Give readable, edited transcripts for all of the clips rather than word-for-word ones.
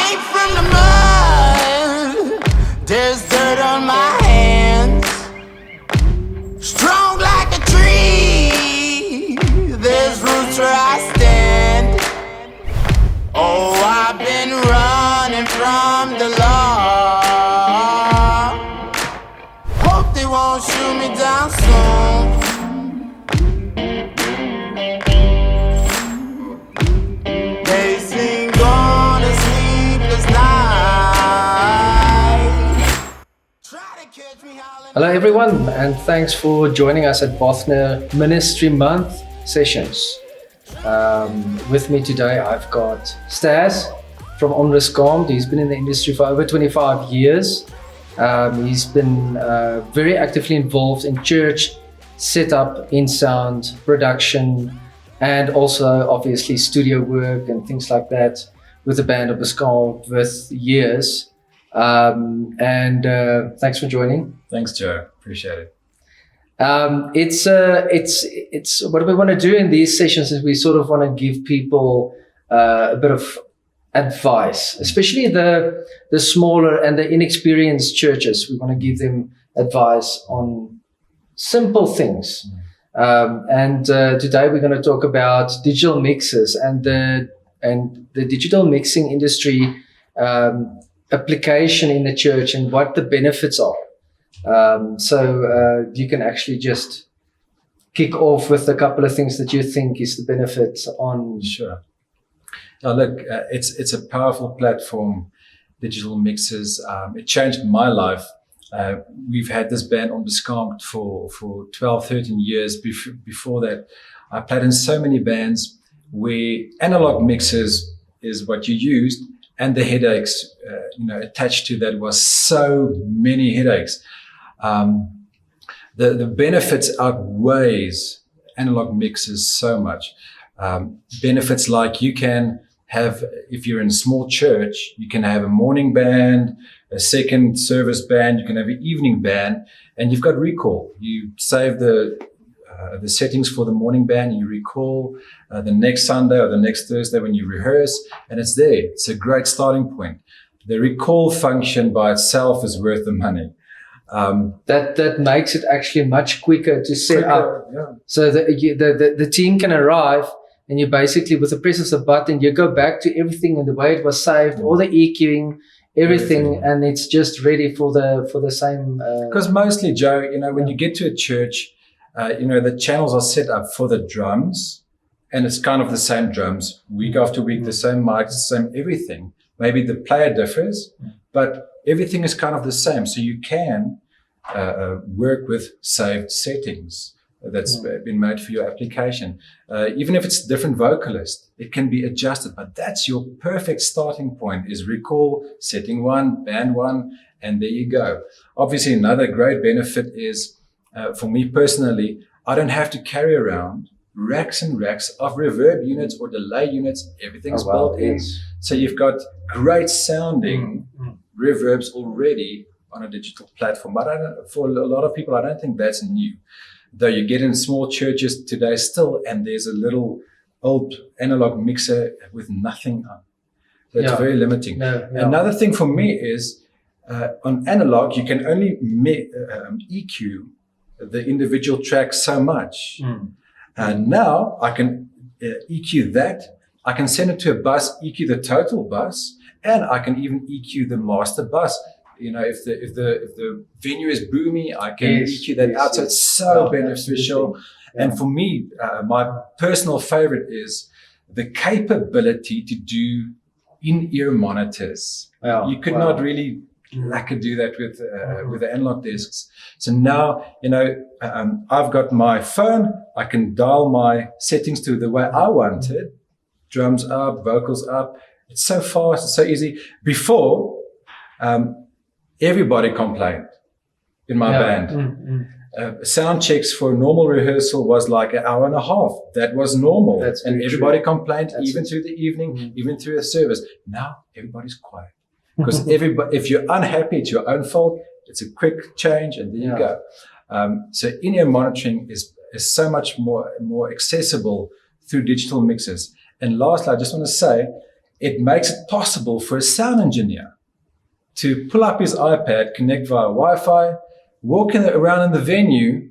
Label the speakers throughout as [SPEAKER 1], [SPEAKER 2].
[SPEAKER 1] Came from the mud, there's dirt on my hands. Strong like a tree, there's roots where I stand. Oh, I've been running from the law. Hope they won't shoot me down soon. They sing on a sleepless night. Try to catch me howling.
[SPEAKER 2] Hello everyone, and thanks for joining us at Bothner Ministry Month sessions. With me today I've got Stass from Onriscomd. He's been in the industry for over 25 years. He's been very actively involved in church setup, in sound, production, and also obviously studio work and things like that with the band of Onriscomd with years. Thanks for joining.
[SPEAKER 3] Thanks, Joe. Appreciate it.
[SPEAKER 2] It's what we want to do in these sessions is we sort of want to give people a bit of advice, especially the smaller and the inexperienced churches. We want to give them advice on simple things. Today we're going to talk about digital mixes and the digital mixing industry application in the church and what the benefits are. You can actually just kick off with a couple of things that you think is the benefits on.
[SPEAKER 3] Sure. Now look, it's a powerful platform, digital mixes. It changed my life. We've had this band on Onriscomd for 12, 13 years. Before that, I played in so many bands where analog mixes is what you used, and the headaches, attached to that was so many headaches. The benefits outweighs analog mixes so much. Benefits like you can have, if you're in a small church, you can have a morning band, a second service band, you can have an evening band, and you've got recall. You save the settings for the morning band, you recall the next Sunday or the next Thursday when you rehearse, and it's there. It's a great starting point. The recall function by itself is worth the money.
[SPEAKER 2] That makes it actually much quicker to set up.
[SPEAKER 3] Yeah.
[SPEAKER 2] So the team can arrive, and you basically, with the press of a button, you go back to everything and the way it was saved, all the EQing, everything, and it's just ready for the same.
[SPEAKER 3] Because mostly, Joe, when you get to a church, the channels are set up for the drums, and it's kind of the same drums week after week, the same mics, the same everything. Maybe the player differs, but everything is kind of the same. So you can work with saved settings that's been made for your application. Even if it's a different vocalist, it can be adjusted, but that's your perfect starting point is recall, setting one, band one, and there you go. Obviously, another great benefit is, for me personally, I don't have to carry around racks and racks of reverb units or delay units. Everything's built in. So you've got great sounding reverbs already on a digital platform. But for a lot of people, I don't think that's new. Though you get in small churches today still, and there's a little old analog mixer with nothing on. So it's very limiting. Another thing for me is, on analog, you can only EQ the individual tracks so much. And now I can EQ that. I can send it to a bus, EQ the total bus, and I can even EQ the master bus. If the venue is boomy, I can EQ that out. So it's so beneficial. Yeah. And for me, my personal favorite is the capability to do in-ear monitors. You could not really do that with the analog discs. So now, I've got my phone. I can dial my settings to the way I want it. Drums up, vocals up. It's so fast, it's so easy. Before, everybody complained in my band. Sound checks for a normal rehearsal was like an hour and a half. That was normal. And everybody complained, even through the evening, even through a service. Now, everybody's quiet. Because if you're unhappy, it's your own fault. It's a quick change, and there you go. So in-ear monitoring is so much more accessible through digital mixes. And lastly, I just want to say, it makes it possible for a sound engineer to pull up his iPad, connect via Wi-Fi, walk around in the venue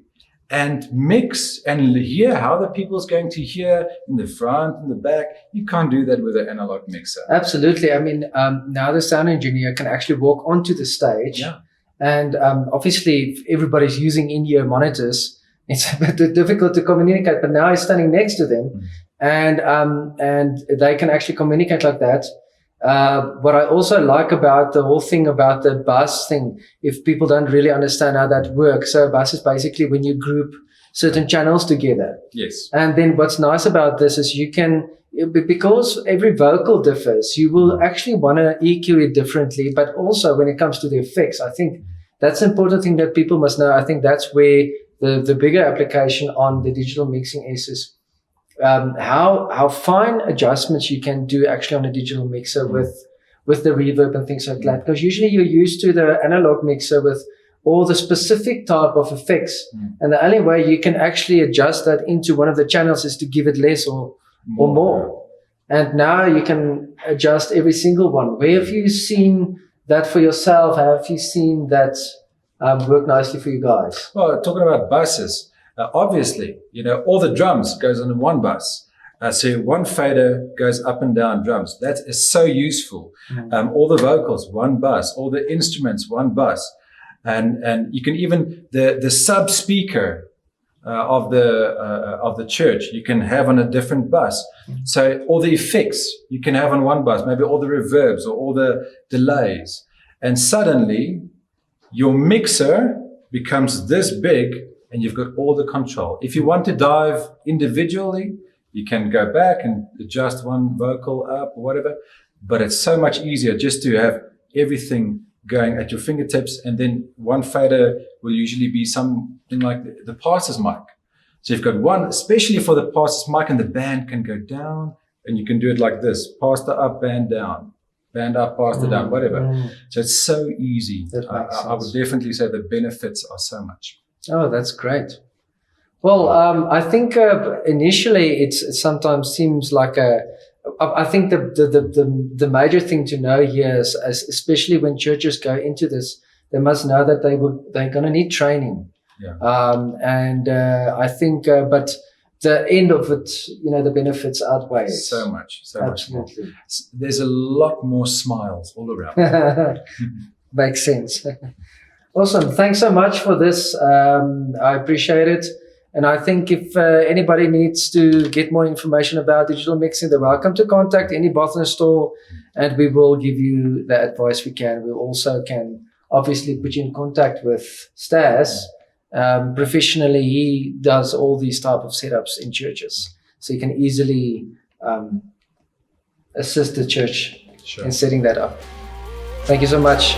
[SPEAKER 3] and mix and hear how the people's going to hear in the front, in the back. You can't do that with an analog mixer.
[SPEAKER 2] Absolutely. I mean, now the sound engineer can actually walk onto the stage.
[SPEAKER 3] Yeah.
[SPEAKER 2] And obviously, if everybody's using in-ear monitors, it's a bit difficult to communicate. But now he's standing next to them, and they can actually communicate like that. What I also like about the whole thing about the bus thing, if people don't really understand how that works, so a bus is basically when you group certain channels together.
[SPEAKER 3] Yes.
[SPEAKER 2] And then what's nice about this is you can, because every vocal differs, you will actually want to EQ it differently. But also when it comes to the effects, I think that's an important thing that people must know. I think that's where the bigger application on the digital mixing is how fine adjustments you can do actually on a digital mixer with the reverb and things like that. Because usually you're used to the analog mixer with all the specific type of effects. And the only way you can actually adjust that into one of the channels is to give it less or more. And now you can adjust every single one. Where have you seen that for yourself? Have you seen that work nicely for you guys?
[SPEAKER 3] Well, talking about buses, obviously, all the drums goes on one bus. So one fader goes up and down drums. That is so useful. All the vocals, one bus. All the instruments, one bus. And you can even, the sub speaker of the church, you can have on a different bus. So all the effects you can have on one bus, maybe all the reverbs or all the delays. And suddenly your mixer becomes this big and you've got all the control. If you want to dive individually, you can go back and adjust one vocal up or whatever. But it's so much easier just to have everything going at your fingertips, and then one fader will usually be something like the pastor's mic. So you've got one, especially for the pastor's mic, and the band can go down, and you can do it like this: pastor up, band down, band up, pastor down, whatever. So it's so easy. I would definitely say the benefits are so much.
[SPEAKER 2] Oh, that's great. Well, I think initially it sometimes seems like I think the major thing to know here is, especially when churches go into this, they must know that they're going to need training.
[SPEAKER 3] Yeah.
[SPEAKER 2] I think, but the end of it, the benefits outweigh
[SPEAKER 3] so much.
[SPEAKER 2] Absolutely.
[SPEAKER 3] Much more. There's a lot more smiles all around.
[SPEAKER 2] Makes sense. Awesome. Thanks so much for this. I appreciate it. And I think if anybody needs to get more information about digital mixing, they're welcome to contact any Bothners store, and we will give you the advice we can. We also can obviously put you in contact with Stass. Professionally, he does all these type of setups in churches. So you can easily assist the church in setting that up. Thank you so much.